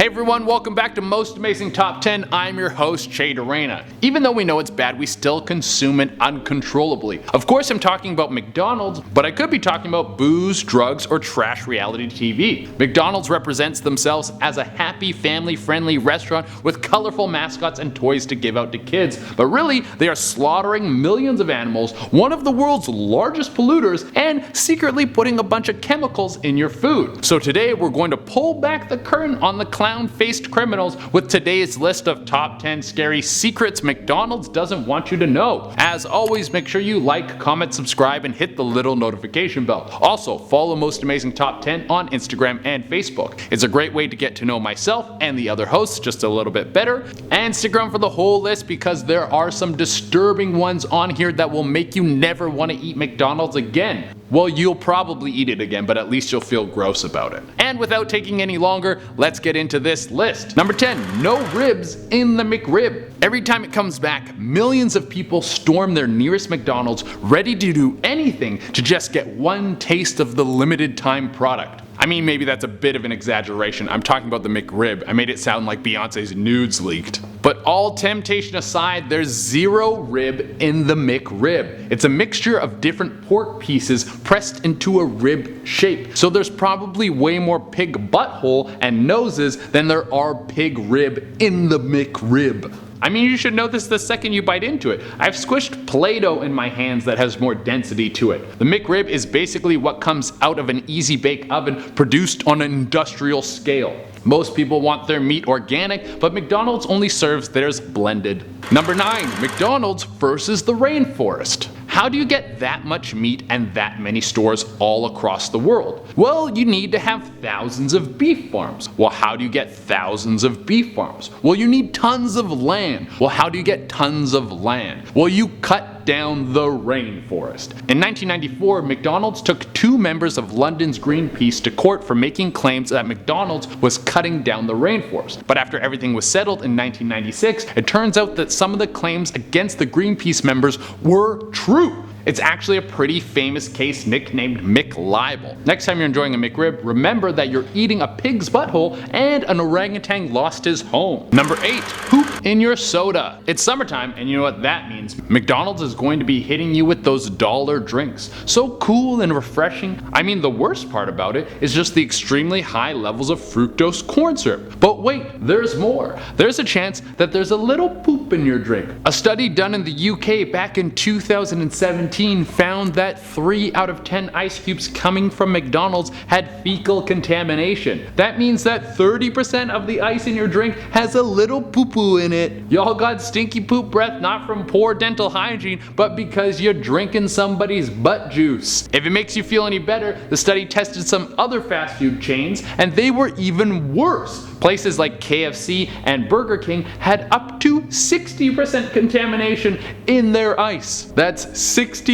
Hey everyone, welcome back to Most Amazing Top 10. I'm your host, Jay Arena. Even though we know it's bad, we still consume it uncontrollably. Of course, I'm talking about McDonald's, but I could be talking about booze, drugs, or trash reality TV. McDonald's represents themselves as a happy, family-friendly restaurant with colorful mascots and toys to give out to kids. But really, they are slaughtering millions of animals, one of the world's largest polluters, and secretly putting a bunch of chemicals in your food. So today, we're going to pull back the curtain on the clown-faced criminals with today's list of top 10 scary secrets McDonald's doesn't want you to know. As always, make sure you like, comment, subscribe, and hit the little notification bell. Also, follow Most Amazing Top 10 on Instagram and Facebook. It's a great way to get to know myself and the other hosts just a little bit better. And stick around for the whole list because there are some disturbing ones on here that will make you never want to eat McDonald's again. Well, you'll probably eat it again, but at least you'll feel gross about it. And without taking any longer, let's get into this list. Number 10, no ribs in the McRib. Every time it comes back, millions of people storm their nearest McDonald's ready to do anything to just get one taste of the limited time product. I mean, maybe that's a bit of an exaggeration. I'm talking about the McRib. I made it sound like Beyonce's nudes leaked. But all temptation aside, there's zero rib in the McRib. It's a mixture of different pork pieces pressed into a rib shape. So there's probably way more pig butthole and noses than there are pig rib in the McRib. I mean, you should know this the second you bite into it. I've squished Play-Doh in my hands that has more density to it. The McRib is basically what comes out of an easy bake oven produced on an industrial scale. Most people want their meat organic, but McDonald's only serves theirs blended. Number 9, McDonald's versus the rainforest. How do you get that much meat and that many stores all across the world? Well, you need to have thousands of beef farms. Well, how do you get thousands of beef farms? Well, you need tons of land. Well, how do you get tons of land? Well, you cut down the rainforest. In 1994, McDonald's took 2 members of London's Greenpeace to court for making claims that McDonald's was cutting down the rainforest. But after everything was settled in 1996, it turns out that some of the claims against the Greenpeace members were true. It's actually a pretty famous case nicknamed McLibel. Next time you're enjoying a McRib, remember that you're eating a pig's butthole and an orangutan lost his home. Number 8, poop in your soda. It's summertime and you know what that means. McDonald's is going to be hitting you with those dollar drinks. So cool and refreshing. I mean, the worst part about it is just the extremely high levels of fructose corn syrup. But wait, there's more. There's a chance that there's a little poop in your drink. A study done in the UK back in 2017 found that 3 out of 10 ice cubes coming from McDonald's had fecal contamination. That means that 30% of the ice in your drink has a little poo-poo in it. Y'all got stinky poop breath not from poor dental hygiene, but because you're drinking somebody's butt juice. If it makes you feel any better, the study tested some other fast food chains and they were even worse. Places like KFC and Burger King had up to 60% contamination in their ice. That's 60%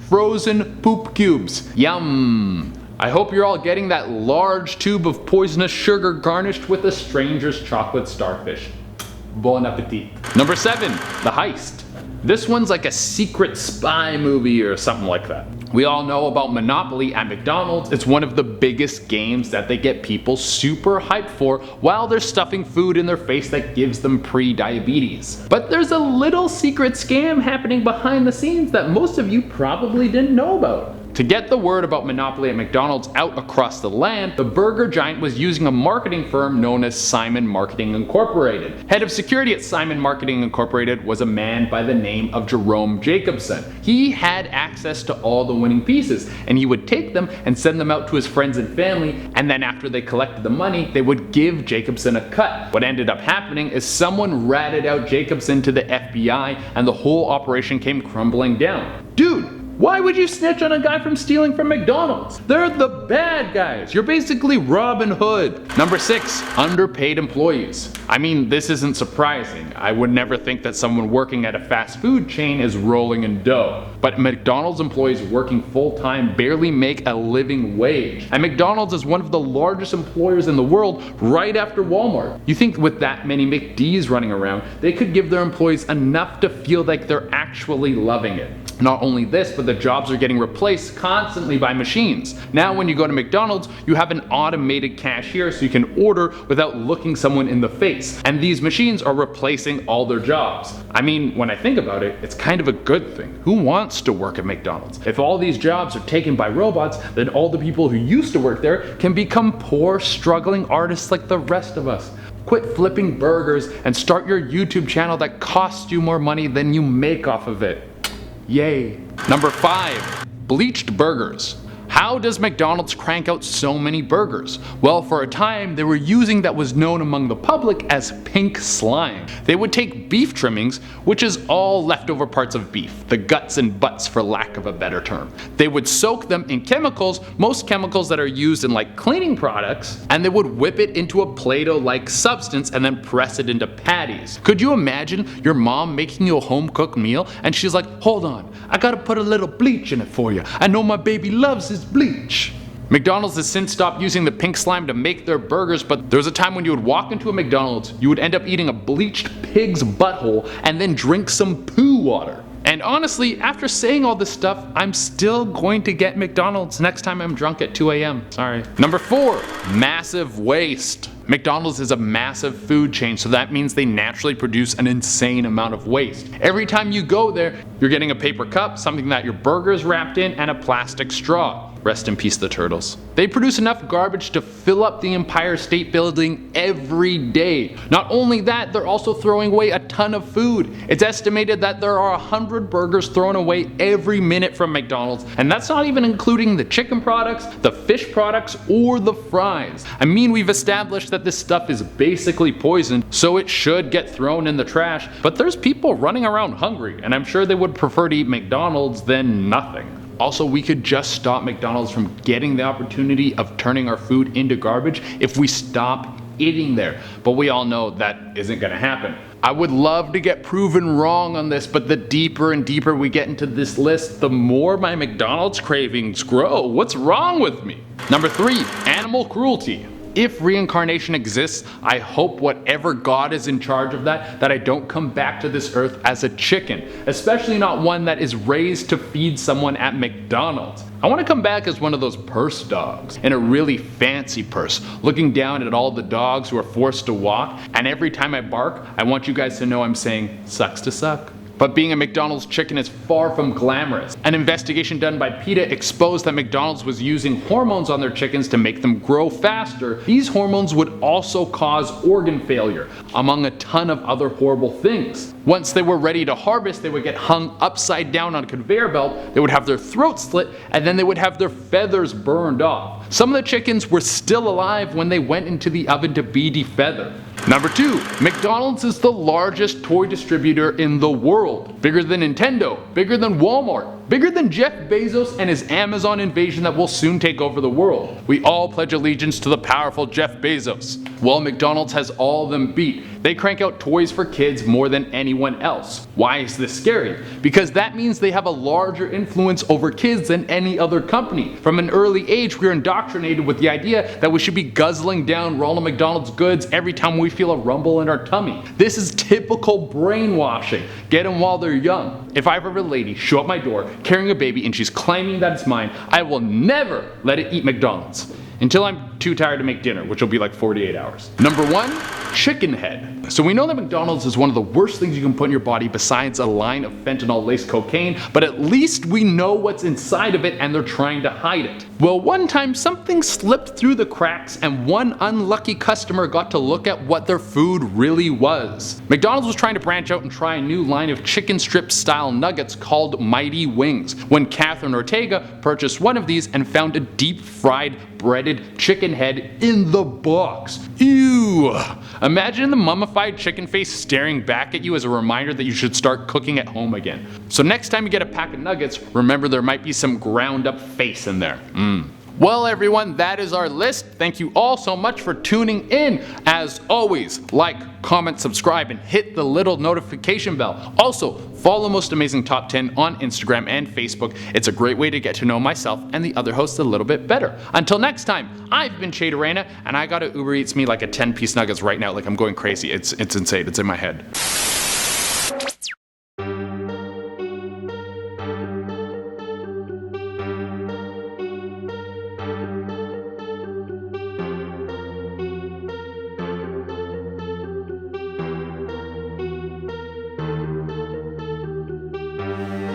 frozen poop cubes. Yum! I hope you're all getting that large tube of poisonous sugar garnished with a stranger's chocolate starfish. Bon appetit. Number 7, the heist. This one's like a secret spy movie or something like that. We all know about Monopoly at McDonald's. It's one of the biggest games that they get people super hyped for while they're stuffing food in their face that gives them pre-diabetes. But there's a little secret scam happening behind the scenes that most of you probably didn't know about. To get the word about Monopoly at McDonald's out across the land, the burger giant was using a marketing firm known as Simon Marketing Incorporated. Head of security at Simon Marketing Incorporated was a man by the name of Jerome Jacobson. He had access to all the winning pieces, and he would take them and send them out to his friends and family, and then after they collected the money, they would give Jacobson a cut. What ended up happening is someone ratted out Jacobson to the FBI, and the whole operation came crumbling down. Dude! Why would you snitch on a guy from stealing from McDonald's? They're the bad guys. You're basically Robin Hood. Number 6, underpaid employees. I mean, this isn't surprising. I would never think that someone working at a fast food chain is rolling in dough. But McDonald's employees working full-time barely make a living wage. And McDonald's is one of the largest employers in the world right after Walmart. You think with that many McDs running around, they could give their employees enough to feel like they're actually loving it. Not only this, but the jobs are getting replaced constantly by machines. Now when you go to McDonald's, you have an automated cashier so you can order without looking someone in the face. And these machines are replacing all their jobs. I mean, when I think about it, it's kind of a good thing. Who wants to work at McDonald's? If all these jobs are taken by robots, then all the people who used to work there can become poor, struggling artists like the rest of us. Quit flipping burgers and start your YouTube channel that costs you more money than you make off of it. Yay. Number 5. Bleached burgers. How does McDonald's crank out so many burgers? Well, for a time they were using that was known among the public as pink slime. They would take beef trimmings, which is all leftover parts of beef, the guts and butts for lack of a better term. They would soak them in chemicals, most chemicals that are used in like cleaning products, and they would whip it into a Play-Doh-like substance and then press it into patties. Could you imagine your mom making you a home-cooked meal and she's like, hold on, I gotta put a little bleach in it for you. I know my baby loves his bleach. McDonald's has since stopped using the pink slime to make their burgers, but there was a time when you would walk into a McDonald's, you would end up eating a bleached pig's butthole and then drink some poo water. And honestly, after saying all this stuff, I'm still going to get McDonald's next time I'm drunk at 2 a.m. Sorry. Number 4. Massive waste. McDonald's is a massive food chain, so that means they naturally produce an insane amount of waste. Every time you go there, you're getting a paper cup, something that your burger is wrapped in, and a plastic straw. Rest in peace, the turtles. They produce enough garbage to fill up the Empire State Building every day. Not only that, they're also throwing away a ton of food. It's estimated that there are 100 burgers thrown away every minute from McDonald's, and that's not even including the chicken products, the fish products, or the fries. I mean, we've established that this stuff is basically poison, so it should get thrown in the trash, but there's people running around hungry, and I'm sure they would prefer to eat McDonald's than nothing. Also, we could just stop McDonald's from getting the opportunity of turning our food into garbage if we stop eating there. But we all know that isn't gonna happen. I would love to get proven wrong on this, but the deeper and deeper we get into this list, the more my McDonald's cravings grow. What's wrong with me? Number 3, animal cruelty. If reincarnation exists, I hope whatever God is in charge of that I don't come back to this earth as a chicken, especially not one that is raised to feed someone at McDonald's. I want to come back as one of those purse dogs, in a really fancy purse, looking down at all the dogs who are forced to walk, and every time I bark, I want you guys to know I'm saying, sucks to suck. But being a McDonald's chicken is far from glamorous. An investigation done by PETA exposed that McDonald's was using hormones on their chickens to make them grow faster. These hormones would also cause organ failure, among a ton of other horrible things. Once they were ready to harvest, they would get hung upside down on a conveyor belt, they would have their throats slit, and then they would have their feathers burned off. Some of the chickens were still alive when they went into the oven to be defeathered. Number 2, McDonald's is the largest toy distributor in the world. Bigger than Nintendo, bigger than Walmart, bigger than Jeff Bezos and his Amazon invasion that will soon take over the world. We all pledge allegiance to the powerful Jeff Bezos. Well, McDonald's has all of them beat. They crank out toys for kids more than anyone else. Why is this scary? Because that means they have a larger influence over kids than any other company. From an early age, we're indoctrinated with the idea that we should be guzzling down Ronald McDonald's goods every time we feel a rumble in our tummy. This is typical brainwashing. Get them while they're young. If I ever have a lady show up my door carrying a baby and she's claiming that it's mine, I will never let it eat McDonald's. Until I'm too tired to make dinner, which will be like 48 hours. Number 1, chicken head. So we know that McDonald's is one of the worst things you can put in your body besides a line of fentanyl-laced cocaine, but at least we know what's inside of it and they're trying to hide it. Well, one time something slipped through the cracks and one unlucky customer got to look at what their food really was. McDonald's was trying to branch out and try a new line of chicken strip style nuggets called Mighty Wings, when Catherine Ortega purchased one of these and found a deep fried breaded chicken head in the box. Ew! Imagine the mummified chicken face staring back at you as a reminder that you should start cooking at home again. So next time you get a pack of nuggets, remember there might be some ground up face in there. Well everyone, that is our list. Thank you all so much for tuning in. As always, like, comment, subscribe, and hit the little notification bell. Also, follow Most Amazing Top 10 on Instagram and Facebook. It's a great way to get to know myself and the other hosts a little bit better. Until next time, I've been CRUELTY, and I gotta Uber Eats me like a 10-piece nuggets right now, like I'm going crazy. It's insane, it's in my head. out.